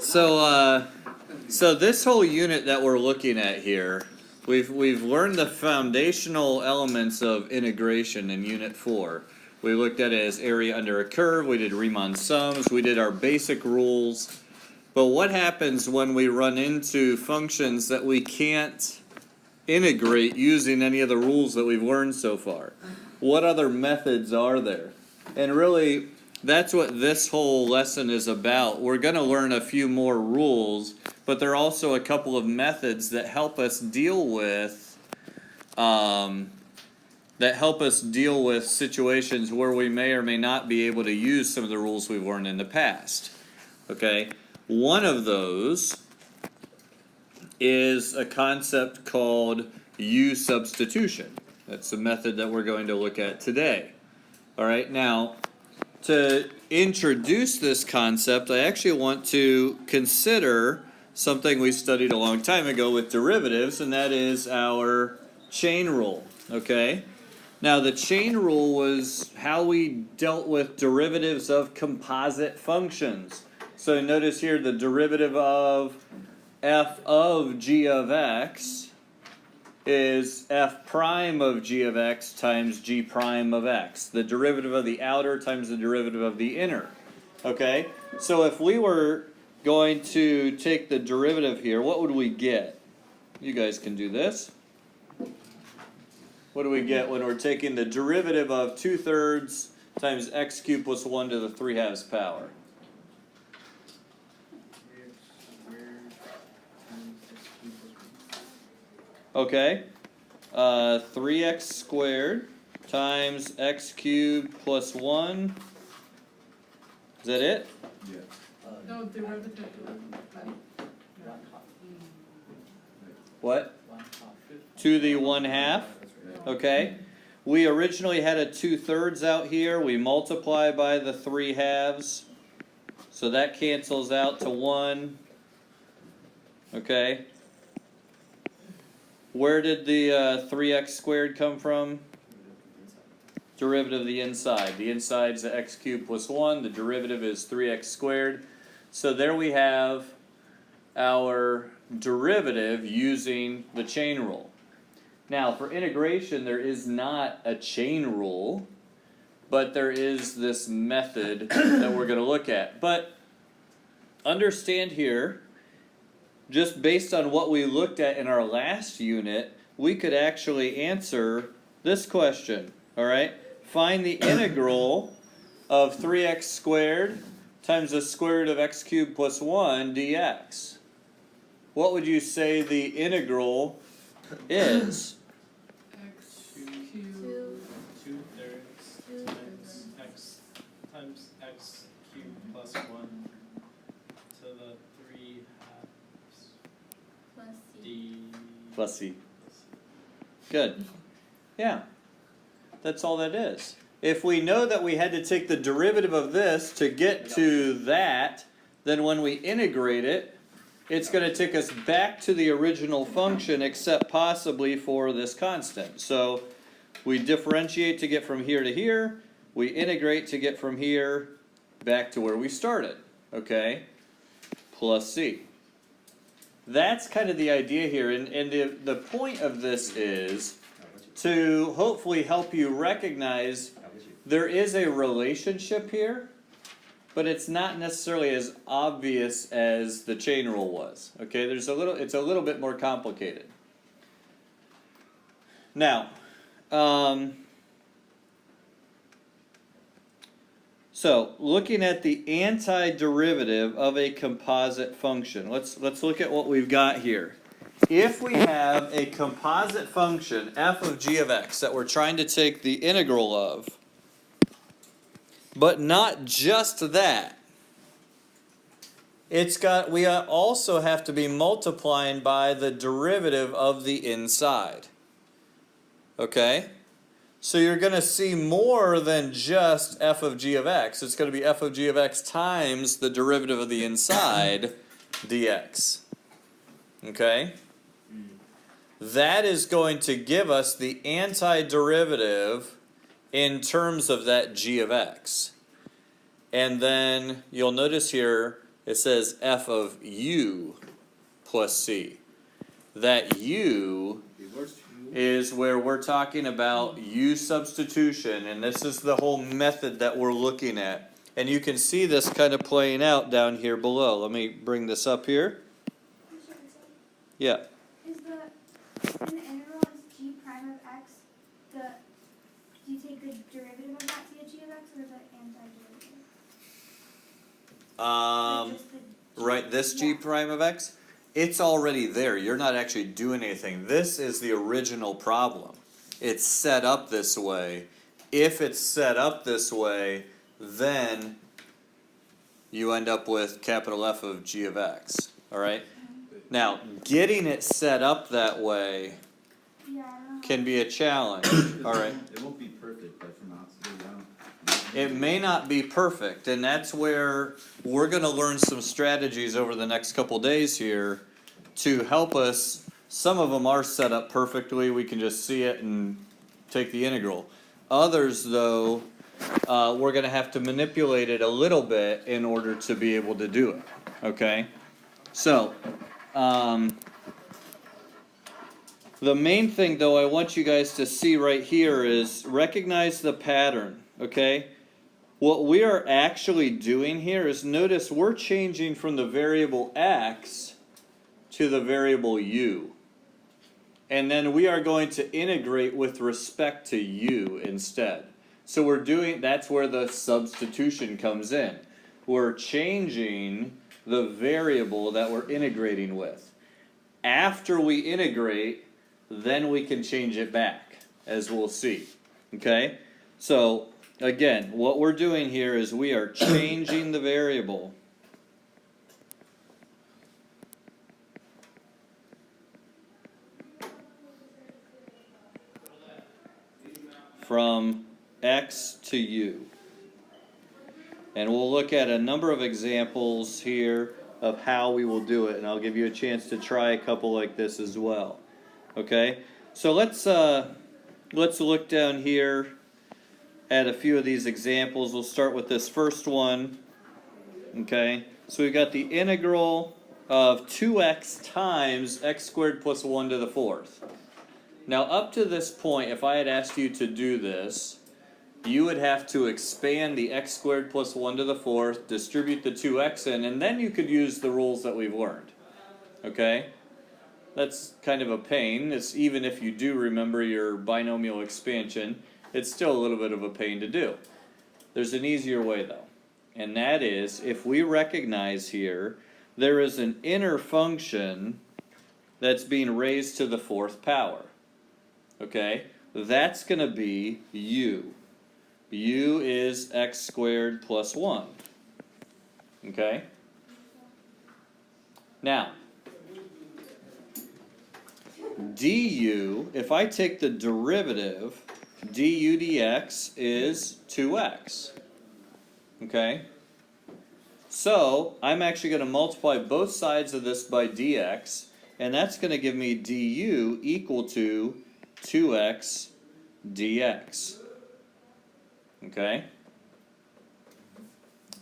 So this whole unit that we're looking at here, we've learned the foundational elements of integration in Unit 4. We looked at it as area under a curve, we did Riemann sums, we did our basic rules. But what happens when we run into functions that we can't integrate using any of the rules that we've learned so far? What other methods are there? And really, that's what this whole lesson is about. We're going to learn a few more rules, but there are also a couple of methods that help us deal with situations where we may or may not be able to use some of the rules we've learned in the past. Okay? One of those is a concept called substitution. That's the method that we're going to look at today. All right, now, to introduce this concept, I actually want to consider something we studied a long time ago with derivatives, and that is our chain rule. Okay? Now, the chain rule was how we dealt with derivatives of composite functions. So notice here the derivative of f of g of x is f prime of g of x times g prime of x. The derivative of the outer times the derivative of the inner. Okay? So if we were going to take the derivative here, what would we get? You guys can do this. What do we get when we're taking the derivative of 2/3 times x cubed plus 1 to the 3/2 power? Okay, 3x squared times x cubed plus 1. Is that it? Yeah. No, derivative. What? To the 1/2. Okay. We originally had a 2/3 out here. We multiply by the 3/2. So that cancels out to 1. Okay. Where did the 3x squared come from? Derivative of the inside. The inside is x cubed plus 1. The derivative is 3x squared. So there we have our derivative using the chain rule. Now, for integration, there is not a chain rule, but there is this method that we're going to look at. But understand here, just based on what we looked at in our last unit, we could actually answer this question. All right? Find the integral of 3x squared times the square root of x cubed plus 1 dx. What would you say the integral is? X cubed. 2/3 times x cubed plus 1 to the 3/2 d Plus c. Good. Yeah. That's all that is. If we know that we had to take the derivative of this to get to that, then when we integrate it, it's going to take us back to the original function, except possibly for this constant. So we differentiate to get from here to here. We integrate to get from here back to where we started. Okay? Plus c. That's kind of the idea here. And the point of this is to hopefully help you recognize there is a relationship here, but it's not necessarily as obvious as the chain rule was. Okay, it's a little bit more complicated. Now, so looking at the antiderivative of a composite function, let's look at what we've got here. If we have a composite function, f of g of x, that we're trying to take the integral of, but not just that, we also have to be multiplying by the derivative of the inside. Okay? So you're going to see more than just f of g of x. It's going to be f of g of x times the derivative of the inside dx. Okay? That is going to give us the antiderivative in terms of that g of x. And then you'll notice here, It says f of u plus c. That u is where we're talking about u substitution, and this is the whole method that we're looking at. And you can see this kind of playing out down here below. Let me bring this up here. Yeah. Is in the integral is g prime of x, do you take the derivative of that to get g of x, or is that antiderivative? Like just the Right, this g prime of x, it's already there. You're not actually doing anything. This is the original problem. It's set up this way. If it's set up this way, then you end up with capital F of g of x. All right? Now, getting it set up that way Yeah, I don't know. can be a challenge. All right? It won't be perfect, but from outside down. It may not be perfect, and that's where we're going to learn some strategies over the next couple days here to help us. Some of them are set up perfectly. We can just see it and take the integral. Others, though, we're going to have to manipulate it a little bit in order to be able to do it. Okay? So, the main thing, though, I want you guys to see right here is recognize the pattern. Okay? What we are actually doing here is notice we're changing from the variable x to the variable u. And then we are going to integrate with respect to u instead. So we're doing, that's where the substitution comes in. We're changing the variable that we're integrating with. After we integrate, then we can change it back, as we'll see. Okay? So, again, what we're doing here is we are changing the variable from x to u. And we'll look at a number of examples here of how we will do it, and I'll give you a chance to try a couple like this as well. Okay? So let's look down here at a few of these examples. We'll start with this first one. Okay? So we've got the integral of 2x times x squared plus 1 to the fourth. Now, up to this point, if I had asked you to do this, you would have to expand the x squared plus 1 to the fourth, distribute the 2x in, and then you could use the rules that we've learned. Okay? That's kind of a pain. It's, even if you do remember your binomial expansion, it's still a little bit of a pain to do. There's an easier way, though. And that is, if we recognize here, there is an inner function that's being raised to the fourth power. Okay? That's going to be u. U is x squared plus 1. Okay? Now, du, if I take the derivative, du dx is 2x. Okay? So, I'm actually going to multiply both sides of this by dx, and that's going to give me du equal to 2x dx. Okay?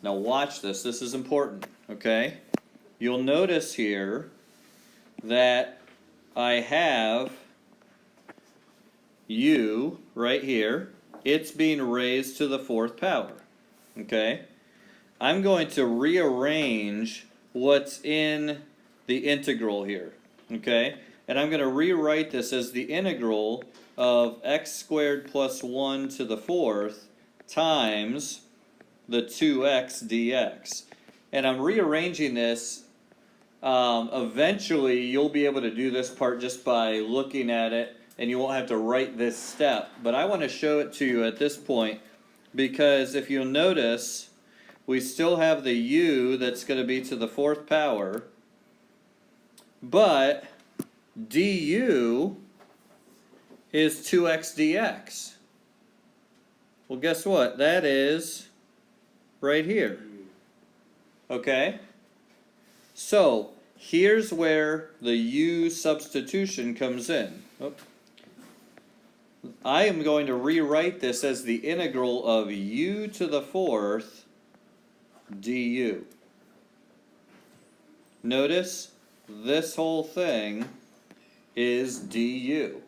Now watch this. This is important. Okay? You'll notice here that I have u right here. It's being raised to the fourth power. Okay? I'm going to rearrange what's in the integral here. Okay? And I'm going to rewrite this as the integral of x squared plus 1 to the fourth times the 2x dx. And I'm rearranging this. Eventually, you'll be able to do this part just by looking at it, and you won't have to write this step. But I want to show it to you at this point, because if you'll notice, we still have the u that's going to be to the fourth power, but du is 2x dx. Well, guess what? That is right here. Okay? So, here's where the u substitution comes in. Oh. I am going to rewrite this as the integral of u to the fourth du. notice this whole thing is du.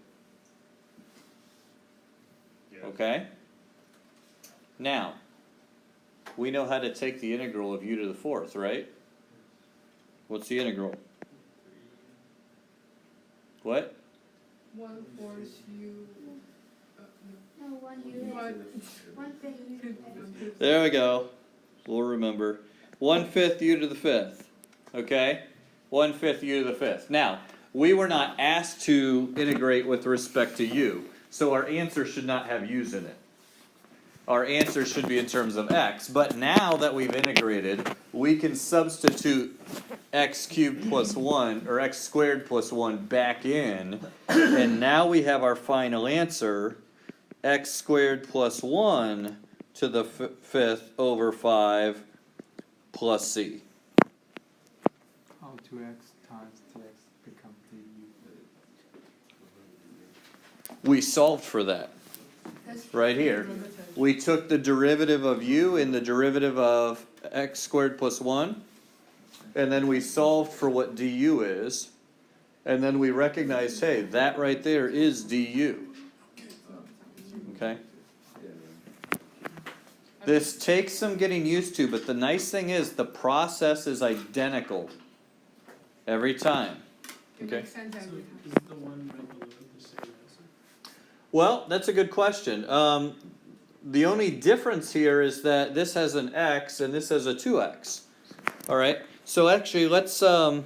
Okay? Now, we know how to take the integral of u to the fourth, right? What's the integral? What? 1/4 u. No, one no. unit. What? 1/5 u to the fifth. There we go. We'll remember. 1/5 u to the fifth. Okay? 1/5 u to the fifth. Now, we were not asked to integrate with respect to u, so our answer should not have u's in it. Our answer should be in terms of x, but now that we've integrated, we can substitute x cubed plus 1, or x squared plus 1 back in, and now we have our final answer, x squared plus 1 to the fifth over 5 plus c. How 2x times dx become du? We solved for that, right here. Derivative. We took the derivative of u and the derivative of x squared plus 1, and then we solved for what du is, and then we recognized, hey, that right there is du. Okay? This takes some getting used to, but the nice thing is the process is identical every time. It Okay. makes sense So every is time. the one right below the same answer? Well, that's a good question. The only difference here is that this has an x and this has a 2x. All right. So actually, let's look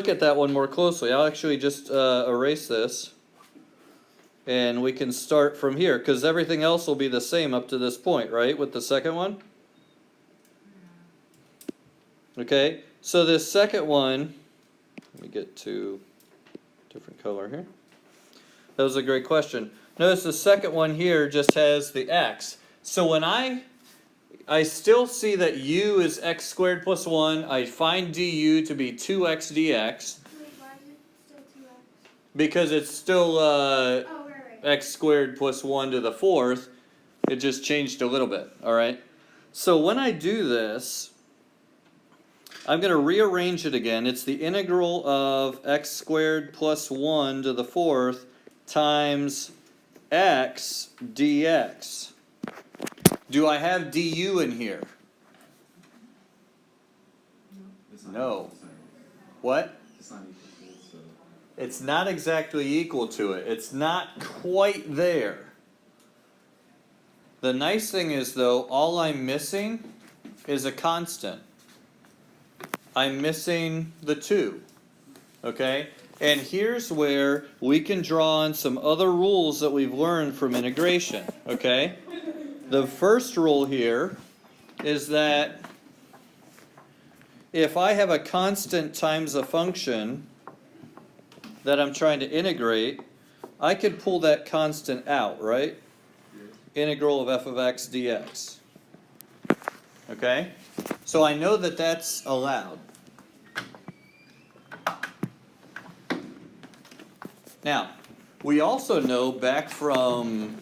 at that one more closely. I'll actually just erase this, and we can start from here because everything else will be the same up to this point, right? With the second one. Okay. So this second one, let me get to different color here. That was a great question. Notice the second one here just has the x. So when I still see that u is x squared plus 1, I find du to be 2x dx Wait, why is it still 2x? because it's still Oh, right. x squared plus 1 to the fourth. It just changed a little bit, all right? So when I do this, I'm going to rearrange it again. It's the integral of x squared plus 1 to the fourth times x dx. Do I have du in here? It's not No. equal to it. What? It's not equal to it, so. It's not exactly equal to it. It's not quite there. The nice thing is, though, all I'm missing is a constant. I'm missing the 2. Okay? And here's where we can draw on some other rules that we've learned from integration. Okay? The first rule here is that if I have a constant times a function that I'm trying to integrate, I could pull that constant out, right? Integral of f of x dx. Okay? So I know that that's allowed. Now, we also know back from,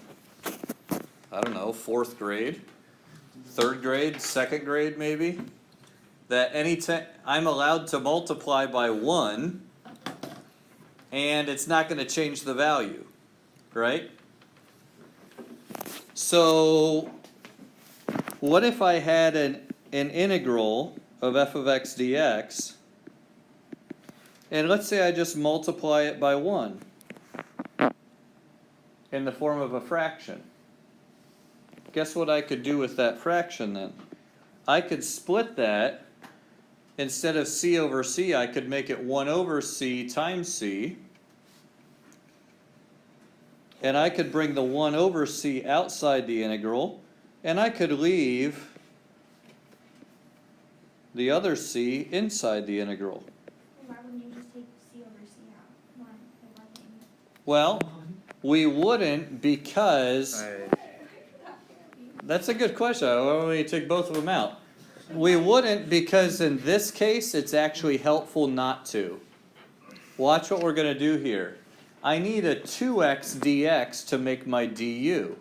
I don't know, 4th grade, 3rd grade, 2nd grade maybe, that anytime I'm allowed to multiply by 1, and it's not going to change the value, right? So, what if I had an integral of f of x dx, and let's say I just multiply it by 1 in the form of a fraction. Guess what I could do with that fraction then? I could split that. Instead of c over c, I could make it 1 over c times c. And I could bring the 1 over c outside the integral, and I could leave the other c inside the integral. Why wouldn't you just take c over c out? One thing. Well, we wouldn't because... That's a good question. Why don't we take both of them out? We wouldn't because in this case, it's actually helpful not to. Watch what we're going to do here. I need a 2x dx to make my du.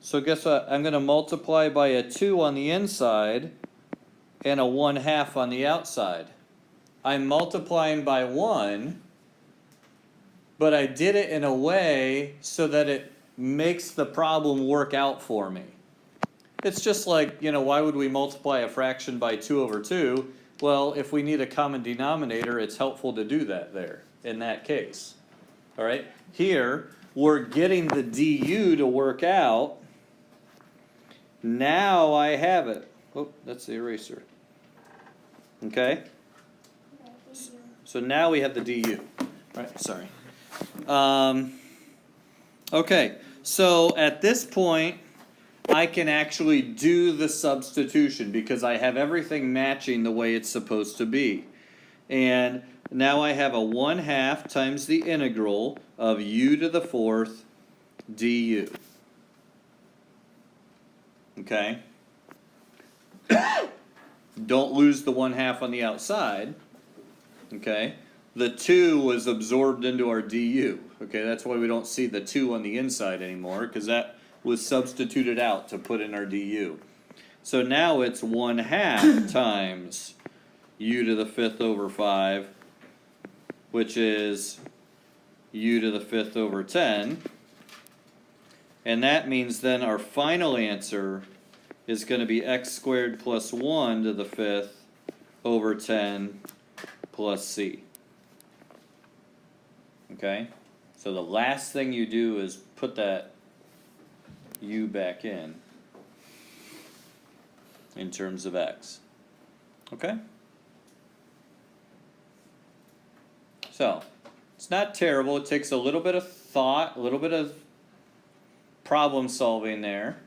So guess what? I'm going to multiply by a 2 on the inside, and a 1/2 on the outside. I'm multiplying by 1, but I did it in a way so that it makes the problem work out for me. It's just like, why would we multiply a fraction by 2/2? Well, if we need a common denominator, it's helpful to do that there, in that case. All right? Here, we're getting the du to work out. Now I have it. Oh, that's the eraser. Okay? Okay, thank you. So now we have the du. All right, sorry. Okay, so at this point, I can actually do the substitution because I have everything matching the way it's supposed to be. And now I have a 1/2 times the integral of u to the 4th du. Okay? Don't lose the 1/2 on the outside. Okay? The 2 was absorbed into our du. Okay, that's why we don't see the 2 on the inside anymore, because that was substituted out to put in our du. So now it's 1/2 times u to the 5th over 5, which is u to the 5th over 10. And that means then our final answer is going to be x squared plus 1 to the 5th over 10 plus c. Okay? So the last thing you do is put that u back in terms of x. Okay? So, it's not terrible. It takes a little bit of thought, a little bit of problem solving there.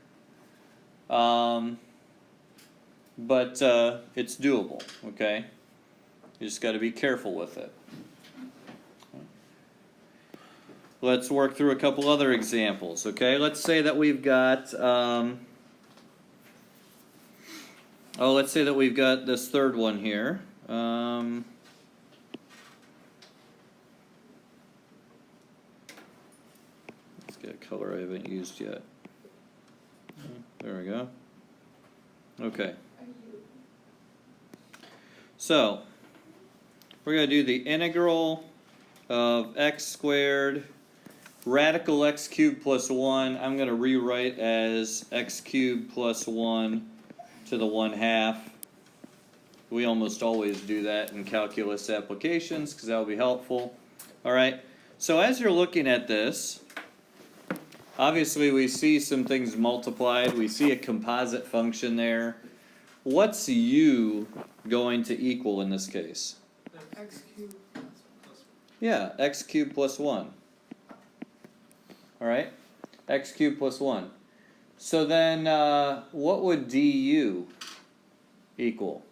But it's doable, okay? You just got to be careful with it. Let's work through a couple other examples, okay? Let's say that we've got, let's say that we've got this third one here. Let's get a color I haven't used yet. There we go. Okay. So, we're going to do the integral of x squared, radical x cubed plus 1, I'm going to rewrite as x cubed plus 1 to the 1/2. We almost always do that in calculus applications because that will be helpful. Alright, so as you're looking at this, obviously we see some things multiplied, we see a composite function there. What's u going to equal in this case? X cubed plus Yeah, x cubed plus 1. Alright, x cubed plus 1. So then, what would du equal?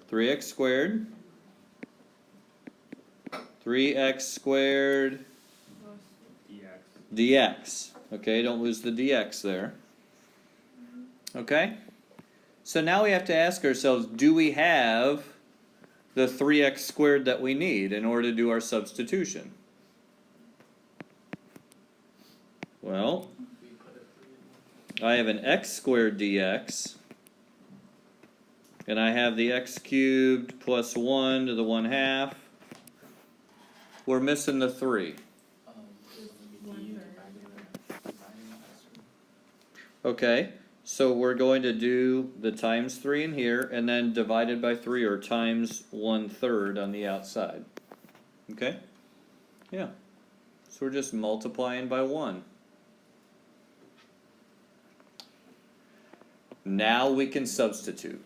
3x squared. 3x squared dx. Okay, don't lose the dx there. Okay? So now we have to ask ourselves, do we have the 3x squared that we need in order to do our substitution? Well, I have an x squared dx, and I have the x cubed plus 1 to the 1/2. We're missing the 3. Okay, so we're going to do the times 3 in here, and then divided by 3, or times 1/3 on the outside. Okay? Yeah. So we're just multiplying by 1. Now we can substitute.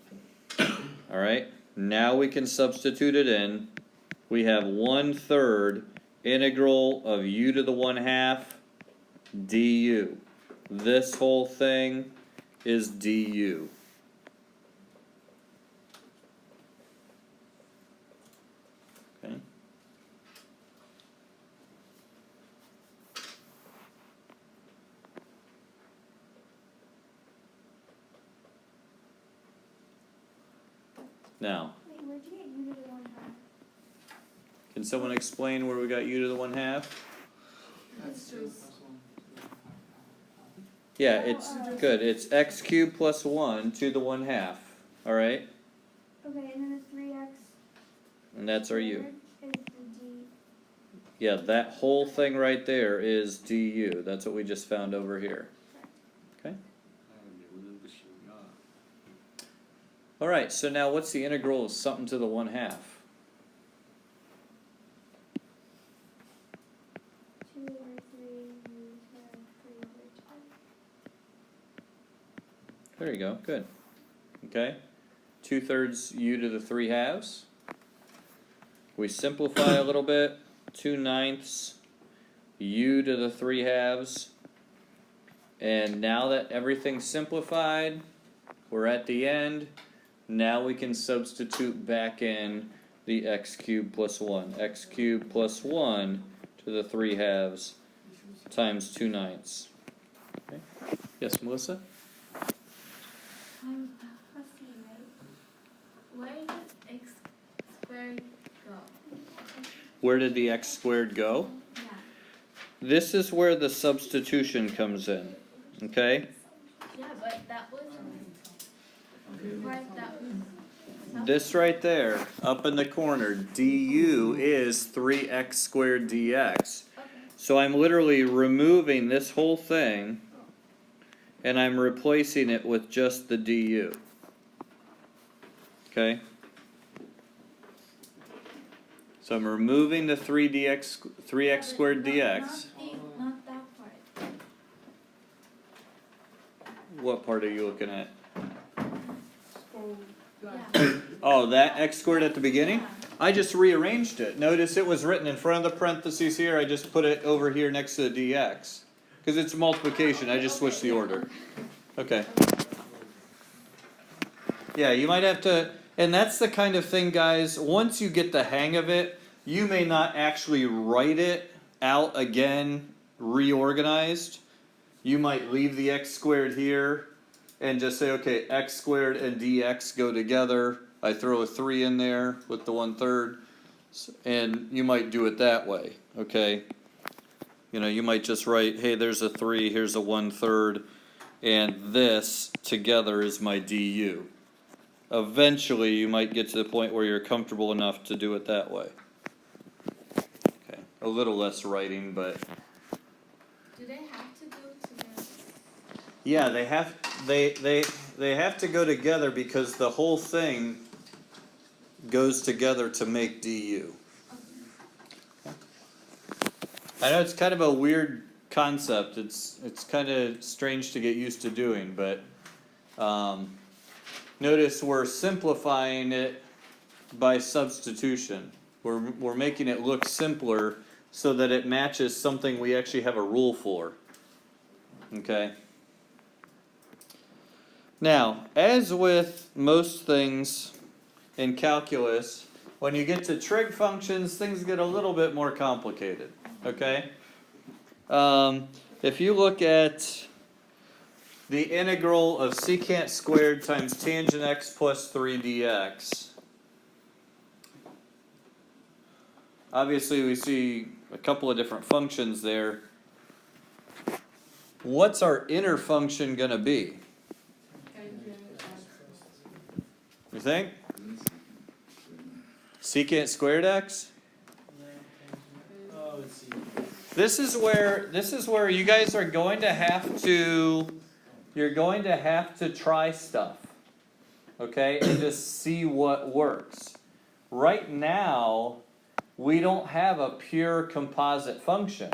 Alright? Now we can substitute it in. We have 1/3 integral of u to the 1/2 du. This whole thing is du. Okay. Now, Wait, where'd you get u to the 1/2? can someone explain where we got u to the 1/2? It's just Yeah, it's good. It's x cubed plus 1 to the 1/2. Alright? Okay, and then the 3x. And that's our u. Is the d. Yeah, that whole thing right there is du. That's what we just found over here. Okay? Alright, so now what's the integral of something to the 1/2? 2 over 3 u squared 3 over 2. There you go, good. Okay? 2/3 u to the 3/2. We simplify a little bit. 2/9 u to the 3/2. And now that everything's simplified, we're at the end. Now we can substitute back in the x cubed plus 1. X cubed plus 1 to the 3/2 times 2/9. Okay. Yes, Melissa? Let's see, right? Where did x squared go? Where did the x squared go? Yeah. This is where the substitution comes in. Okay? Yeah, but that was right. That was. This right there, up in the corner, du is 3x squared dx. Okay. So I'm literally removing this whole thing, and I'm replacing it with just the du. Okay? So I'm removing the 3x squared dx. Not that part. What part are you looking at? So, Yeah. Oh, that x squared at the beginning? Yeah. I just rearranged it. Notice it was written in front of the parentheses here. I just put it over here next to the dx. Because it's multiplication. I just switched the order. Okay. Yeah, you might have to... And that's the kind of thing, guys, once you get the hang of it, you may not actually write it out again reorganized. You might leave the x squared here and just say, okay, x squared and dx go together. I throw a 3 in there with the 1/3, and you might do it that way, okay? You know, you might just write, hey, there's a 3, here's a 1/3, and this together is my du. Eventually, you might get to the point where you're comfortable enough to do it that way. Okay, a little less writing, but Do they have to go together? yeah, they have to go together because the whole thing goes together to make du. I know it's kind of a weird concept. It's kind of strange to get used to doing, but notice we're simplifying it by substitution. We're making it look simpler so that it matches something we actually have a rule for. Okay. Now, as with most things in calculus, when you get to trig functions, things get a little bit more complicated. Okay? If you look at the integral of secant squared times tangent x plus 3 dx, obviously we see a couple of different functions there. What's our inner function going to be? You think? Secant squared x? Oh, let's see. This is where you guys are going to have to, you're going to have to try stuff, okay, and just see what works. Right now, we don't have a pure composite function.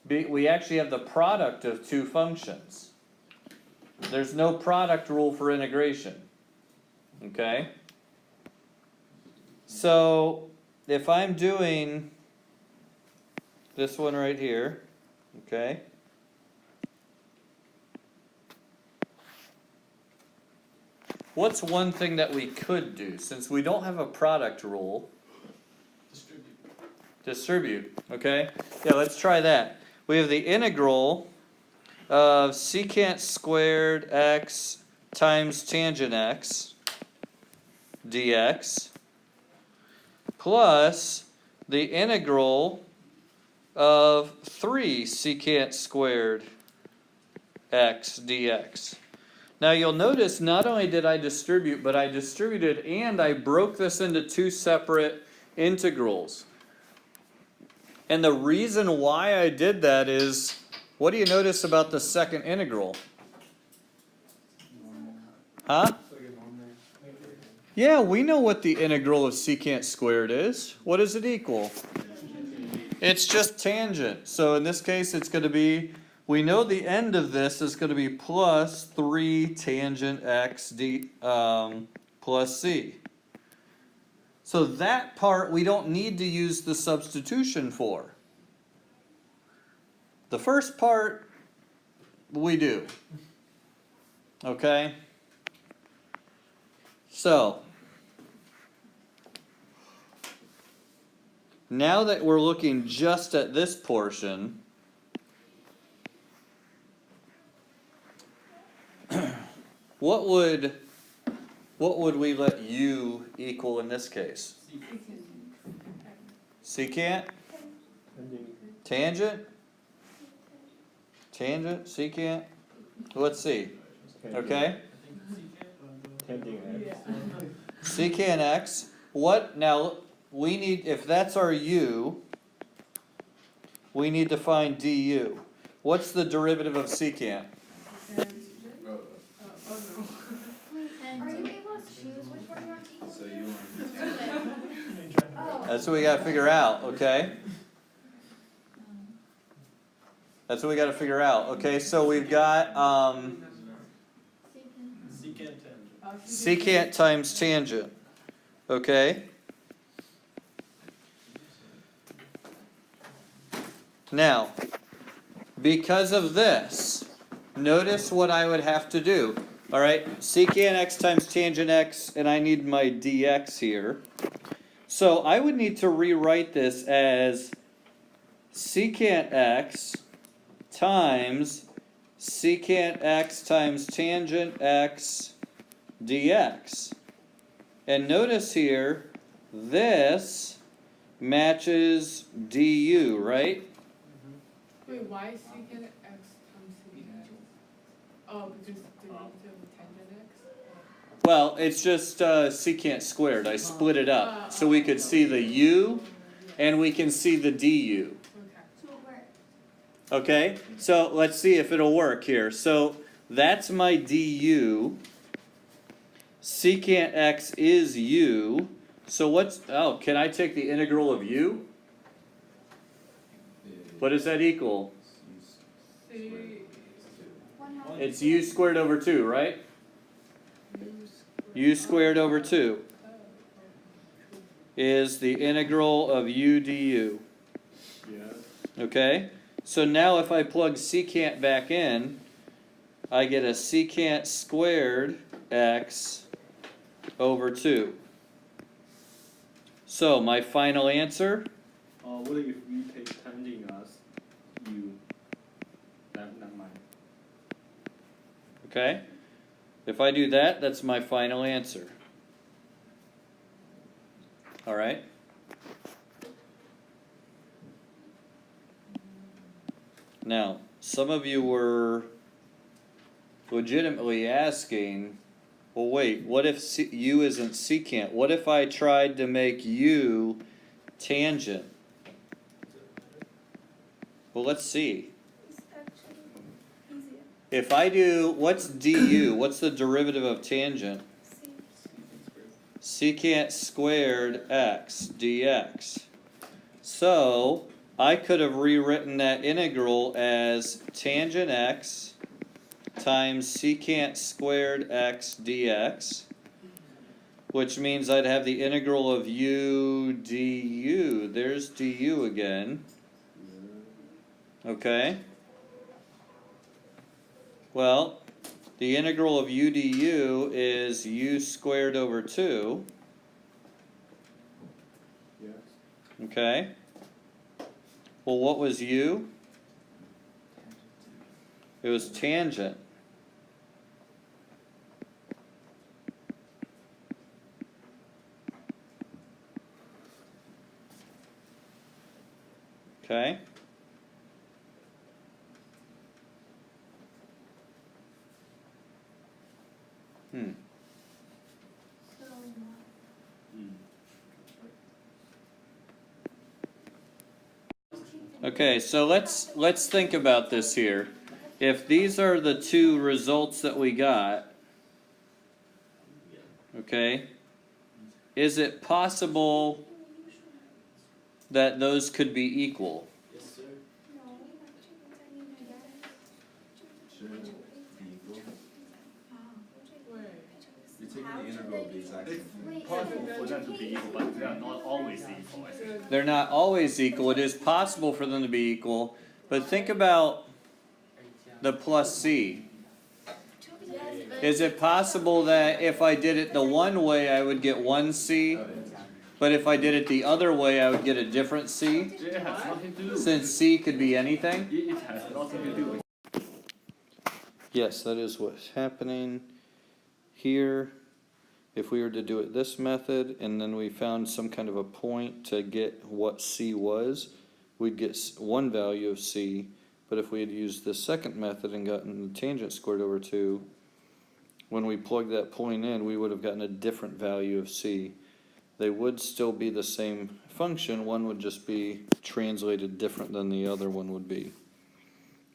We actually have the product of two functions. There's no product rule for integration, okay? So, if I'm doing this one right here, okay? What's one thing that we could do? Since we don't have a product rule, distribute, okay? Yeah, let's try that. We have the integral of secant squared x times tangent x dx plus the integral of 3 secant squared x dx. Now you'll notice not only did I distribute, but I distributed and I broke this into two separate integrals. And the reason why I did that is, what do you notice about the second integral? Huh? Yeah, we know what the integral of secant squared is. What does it equal? It's just tangent. So in this case, it's going to be, we know the end of this is going to be plus 3 tangent x plus c. So that part we don't need to use the substitution for. The first part we do. Okay? So, now that we're looking just at this portion, what would we let u equal in this case? Secant? Tangent? Tangent? Secant? Let's see. Okay? Secant x. What now? We need, if that's our u, we need to find du. What's the derivative of secant? Are you able to choose which one you want to equal So to? you want to Oh. That's what we got to figure out, okay? That's what we got to figure out. Okay, so we've got secant times tangent. Okay? Now, because of this, notice what I would have to do. Alright, secant x times tangent x, and I need my dx here. So I would need to rewrite this as secant x times secant x times tangent x dx. And notice here, this matches du, right? Wait, why is secant x times secant? Oh, because the derivative of tangent x? Well, it's just secant squared. I split it up so we could see the u and we can see the du. So it works. Okay, so let's see if it'll work here. So that's my du. Secant x is u. So what's, oh, can I take the integral of u? What does that equal? It's u squared over 2, right? U squared over 2 is the integral of u du. Okay? So now if I plug secant back in, I get a secant squared x over 2. So my final answer, What if we take tangent as u? Not mine. okay? If I do that, that's my final answer. Alright? Now, some of you were legitimately asking, well wait, what if u isn't secant? What if I tried to make u tangent? Well, let's see. It's actually easier. If I do, what's du? What's the derivative of tangent? See? Secant squared x dx. So, I could have rewritten that integral as tangent x times secant squared x dx, which means I'd have the integral of u du. There's du again. Okay? Well, the integral of u du is u squared over 2. Yes. Okay? Well, what was u? It was tangent. Okay? So, Okay, so let's think about this here. If these are the two results that we got, okay, is it possible that those could be equal? Yes, sir. Wait, You're taking the integral of the exact same thing. wait, Possible for them to be equal, but they are not always equal, I think. They're not always equal. It is possible for them to be equal, but think about the plus c. Is it possible that if I did it the one way, I would get one c, but if I did it the other way, I would get a different c? It has nothing to do. Since c could be anything? It has nothing to do with. Yes, that is what's happening here. If we were to do it this method, and then we found some kind of a point to get what c was, we'd get one value of c. But if we had used the second method and gotten the tangent squared over 2, when we plugged that point in, we would have gotten a different value of c. They would still be the same function. One would just be translated different than the other one would be.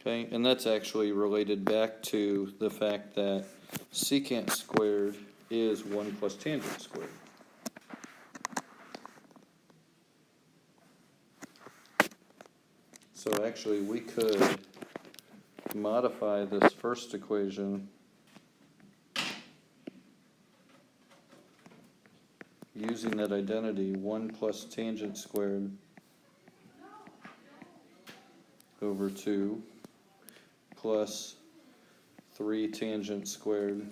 Okay, and that's actually related back to the fact that secant squared is 1 plus tangent squared. So actually we could modify this first equation using that identity, 1 plus tangent squared over 2 plus 3 tangent squared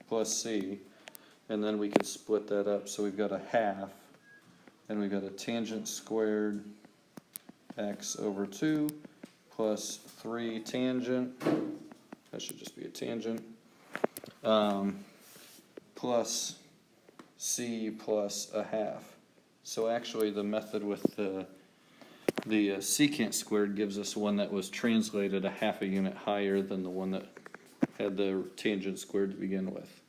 plus c, and then we could split that up, so we've got a half, and we've got a tangent squared x over 2 plus 3 tangent, that should just be a tangent, plus c plus a half. So actually the method with the secant squared gives us one that was translated a half a unit higher than the one that had the tangent squared to begin with.